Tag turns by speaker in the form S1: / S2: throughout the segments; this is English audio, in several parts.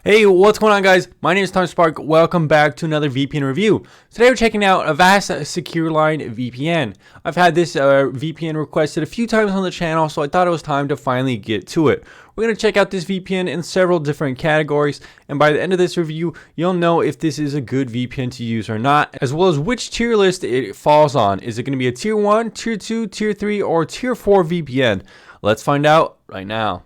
S1: Hey, what's going on, guys? My name is Tom Spark. Welcome back to another VPN review. Today we're checking out Avast SecureLine VPN. I've had this VPN requested a few times on the channel, so I thought it was time to finally get to it. We're going to check out this VPN in several different categories, and by the end of this review, you'll know if this is a good VPN to use or not, as well as which tier list it falls on. Is it going to be a Tier 1, Tier 2, Tier 3, or Tier 4 VPN? Let's find out right now.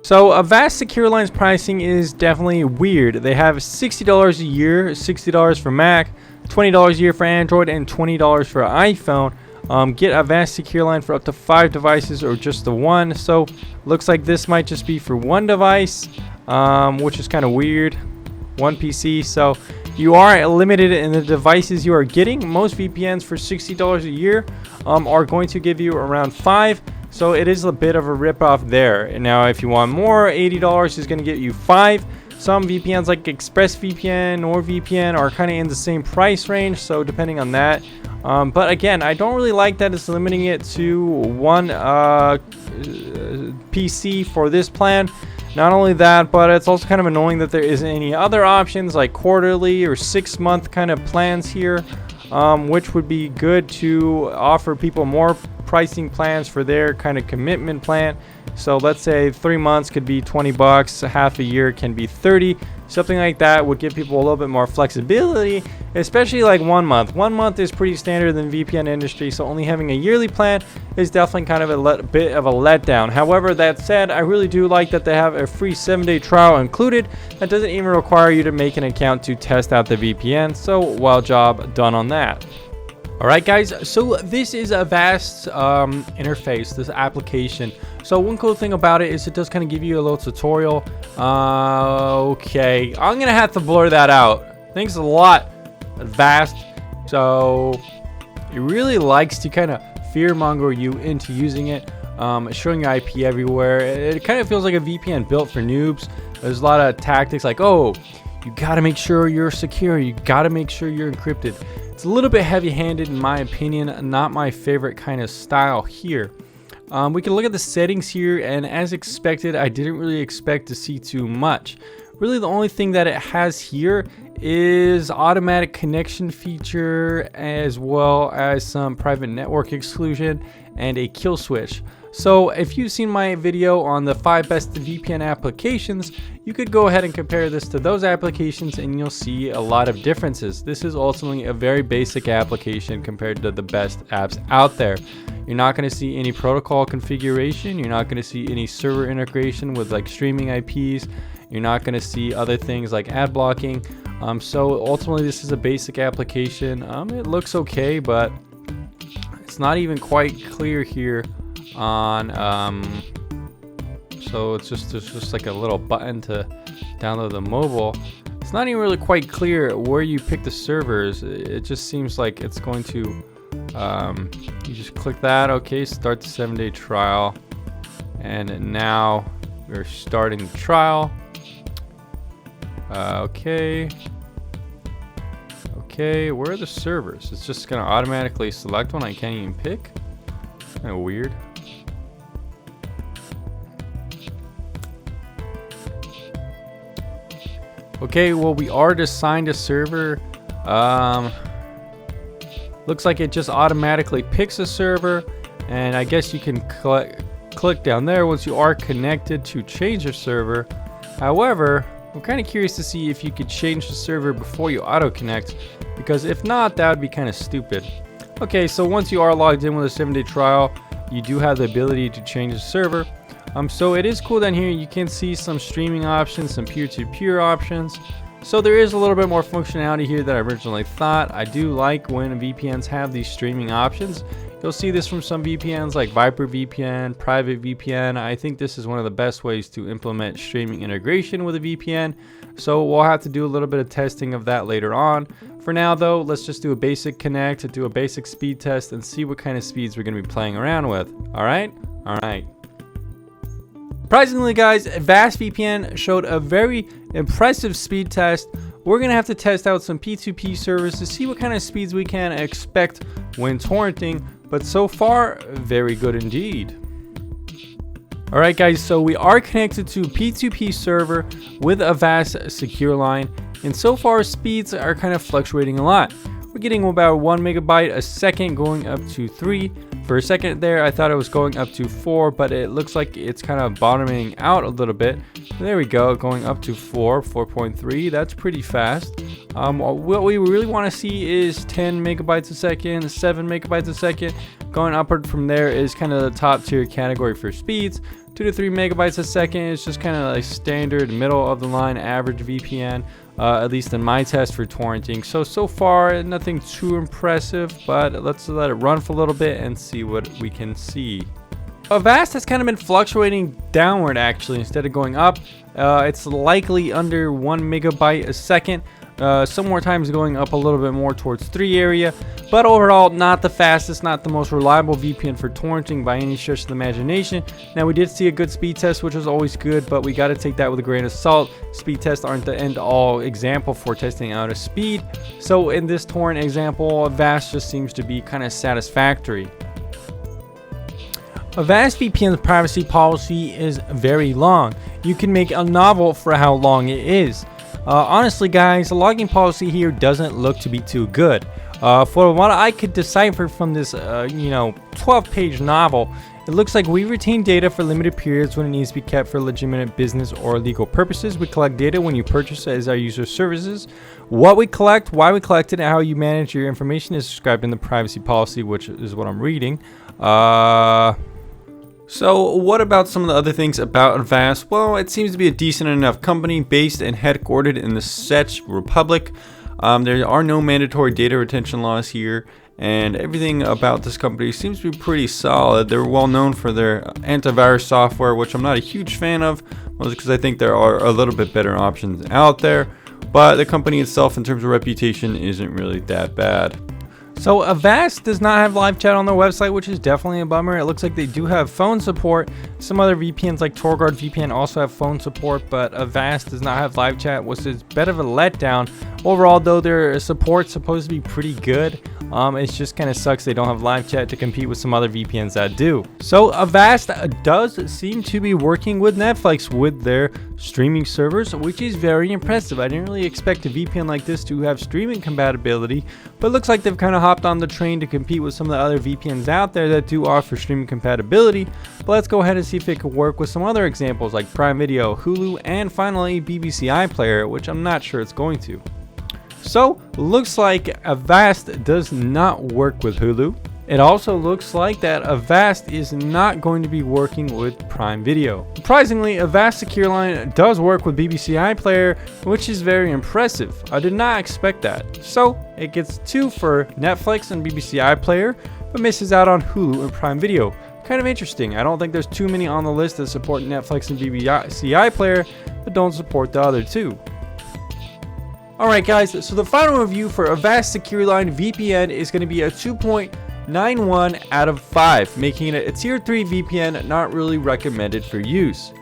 S1: So Avast SecureLine's pricing is definitely weird. They have $60 a year, $60 for Mac, $20 a year for Android, and $20 for iPhone. Get Avast SecureLine for up to 5 devices or just the one. So looks like this might just be for one device, which is kind of weird. One PC. So you are limited in the devices you are getting. Most VPNs for $60 a year are going to give you around 5. So it is a bit of a ripoff there. And now if you want more, $80 is going to get you 5. Some VPNs like ExpressVPN, NordVPN are kind of in the same price range, so depending on that. But again, I don't really like that it's limiting it to one PC for this plan. Not only that, but it's also kind of annoying that there isn't any other options like quarterly or 6-month kind of plans here, which would be good to offer people more pricing plans for their kind of commitment plan. So let's say 3 months could be $20, half a year can be 30. Something like that would give people a little bit more flexibility, especially like 1 month. 1 month is pretty standard in the VPN industry, so only having a yearly plan is definitely kind of a bit of a letdown. However, that said, I really do like that they have a free 7-day trial included. That doesn't even require you to make an account to test out the VPN, so well job done on that. Alright guys, so this is Avast's interface, this application. So one cool thing about it is it does kind of give you a little tutorial. Okay, I'm going to have to blur that out. Thanks a lot, Avast. So it really likes to kind of fearmonger you into using it, showing your IP everywhere. It kind of feels like a VPN built for noobs. There's a lot of tactics like, oh, you got to make sure you're secure. You got to make sure you're encrypted. It's a little bit heavy-handed in my opinion, not my favorite kind of style here. We can look at the settings here, and as expected, I didn't really expect to see too much. Really, the only thing that it has here is automatic connection feature, as well as some private network exclusion and a kill switch. So if you've seen my video on the 5 best VPN applications, you could go ahead and compare this to those applications and you'll see a lot of differences. This is ultimately a very basic application compared to the best apps out there. You're not going to see any protocol configuration. You're not going to see any server integration with like streaming IPs. You're not going to see other things like ad blocking. So ultimately this is a basic application. It looks okay, but it's not even quite clear here on so it's just like a little button to download the mobile. It's not even really quite clear where you pick the servers. It just seems like it's going to you just click that. Okay, start the 7-day trial, and now we're starting the trial. Okay, where are the servers? It's just gonna automatically select one I can't even pick. Kind of weird. Okay, well, we are assigned a server. Looks like it just automatically picks a server, and I guess you can click down there once you are connected to change your server. However, I'm kind of curious to see if you could change the server before you auto connect, because if not, that would be kind of stupid. Okay, so once you are logged in with a 7-day trial, you do have the ability to change the server. So it is cool down here. You can see some streaming options, some peer-to-peer options. So there is a little bit more functionality here than I originally thought. I do like when VPNs have these streaming options. You'll see this from some VPNs like ViperVPN, PrivateVPN. I think this is one of the best ways to implement streaming integration with a VPN. So we'll have to do a little bit of testing of that later on. For now though, let's just do a basic connect, do a basic speed test, and see what kind of speeds we're going to be playing around with. Alright? Surprisingly guys, Avast VPN showed a very impressive speed test we're going to have to test out some P2P servers to see what kind of speeds we can expect when torrenting, but so far, very good indeed. Alright guys, so we are connected to P2P server with Avast secure line, and so far speeds are kind of fluctuating a lot. We're getting about 1 megabyte a second, going up to 3. For a second there, I thought it was going up to 4, but it looks like it's kind of bottoming out a little bit. There we go, going up to 4.3. That's pretty fast. What we really want to see is 10 megabytes a second, 7 megabytes a second. Going upward from there is kind of the top tier category for speeds. 2 to 3 megabytes a second is just kind of like standard middle of the line average VPN, at least in my test for torrenting. So far nothing too impressive, but let's let it run for a little bit and see what we can see. Avast has kind of been fluctuating downward actually instead of going up. It's likely under 1 megabyte a second. Some more times going up a little bit more towards 3 area, but overall not the fastest, not the most reliable VPN for torrenting by any stretch of the imagination. Now we did see a good speed test, which was always good, but we got to take that with a grain of salt. Speed tests aren't the end all example for testing out a speed, so in this torrent example, Avast just seems to be kind of satisfactory. Avast VPN's privacy policy is very long. You can make a novel for how long it is. Honestly guys, the logging policy here doesn't look to be too good. For what I could decipher from this 12-page novel, it looks like we retain data for limited periods when it needs to be kept for legitimate business or legal purposes. We collect data when you purchase it as our user services. What we collect, why we collect it, and how you manage your information is described in the privacy policy, which is what I'm reading. So what about some of the other things about Avast? Well, it seems to be a decent enough company based and headquartered in the Czech Republic. There are no mandatory data retention laws here, and everything about this company seems to be pretty solid. They're well known for their antivirus software, which I'm not a huge fan of, mostly because I think there are a little bit better options out there, but the company itself in terms of reputation isn't really that bad. So Avast does not have live chat on their website, which is definitely a bummer. It looks like they do have phone support. Some other VPNs like Torguard VPN also have phone support, but Avast does not have live chat, which is a bit of a letdown. Overall though, their support's supposed to be pretty good. It just kind of sucks they don't have live chat to compete with some other VPNs that do. So Avast does seem to be working with Netflix with their streaming servers, which is very impressive. I didn't really expect a VPN like this to have streaming compatibility, but it looks like they've kind of hopped on the train to compete with some of the other VPNs out there that do offer streaming compatibility. But let's go ahead and see if it could work with some other examples like Prime Video, Hulu, and finally BBC iPlayer, which I'm not sure it's going to. So looks like Avast does not work with Hulu. It also looks like that Avast is not going to be working with Prime Video. Surprisingly, Avast Secure Line does work with BBC iPlayer, which is very impressive. I did not expect that. So it gets 2 for Netflix and BBC iPlayer, but misses out on Hulu and Prime Video. Kind of interesting. I don't think there's too many on the list that support Netflix and BBC iPlayer, but don't support the other 2. Alright guys, so the final review for Avast Secure Line VPN is going to be a 2.91 out of 5, making it a tier 3 VPN not really recommended for use.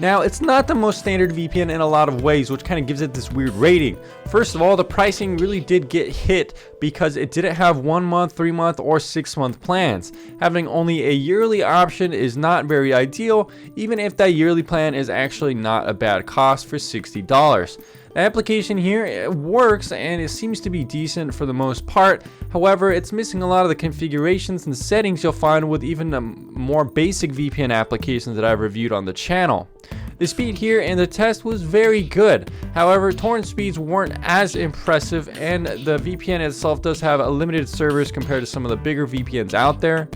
S1: Now, it's not the most standard VPN in a lot of ways, which kind of gives it this weird rating. First of all, the pricing really did get hit because it didn't have 1 month, 3 month, or 6 month plans. Having only a yearly option is not very ideal, even if that yearly plan is actually not a bad cost for $60. The application here, it works and it seems to be decent for the most part. However, it's missing a lot of the configurations and settings you'll find with even more basic VPN applications that I've reviewed on the channel. The speed here in the test was very good. However, torrent speeds weren't as impressive, and the VPN itself does have a limited servers compared to some of the bigger VPNs out there.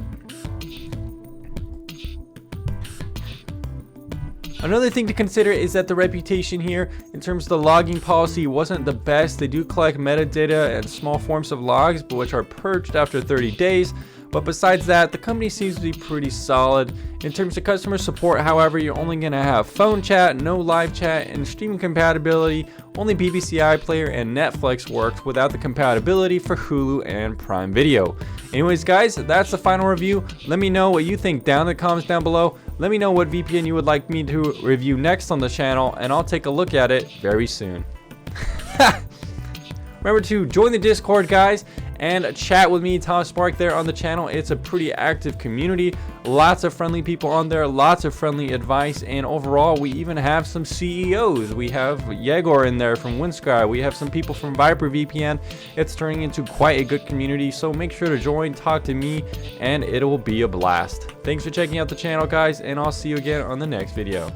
S1: Another thing to consider is that the reputation here in terms of the logging policy wasn't the best. They do collect metadata and small forms of logs, but which are purged after 30 days. But besides that, the company seems to be pretty solid. In terms of customer support, however, you're only going to have phone chat, no live chat, and streaming compatibility. Only BBC iPlayer and Netflix worked without the compatibility for Hulu and Prime Video. Anyways guys, that's the final review. Let me know what you think down in the comments down below. Let me know what VPN you would like me to review next on the channel, and I'll take a look at it very soon. Remember to join the Discord, guys, and chat with me, Thomas Spark, there on the channel. It's a pretty active community. Lots of friendly people on there, lots of friendly advice, and overall, we even have some CEOs. We have Yegor in there from WinSky. We have some people from Viper VPN. It's turning into quite a good community, so make sure to join, talk to me, and it will be a blast. Thanks for checking out the channel, guys, and I'll see you again on the next video.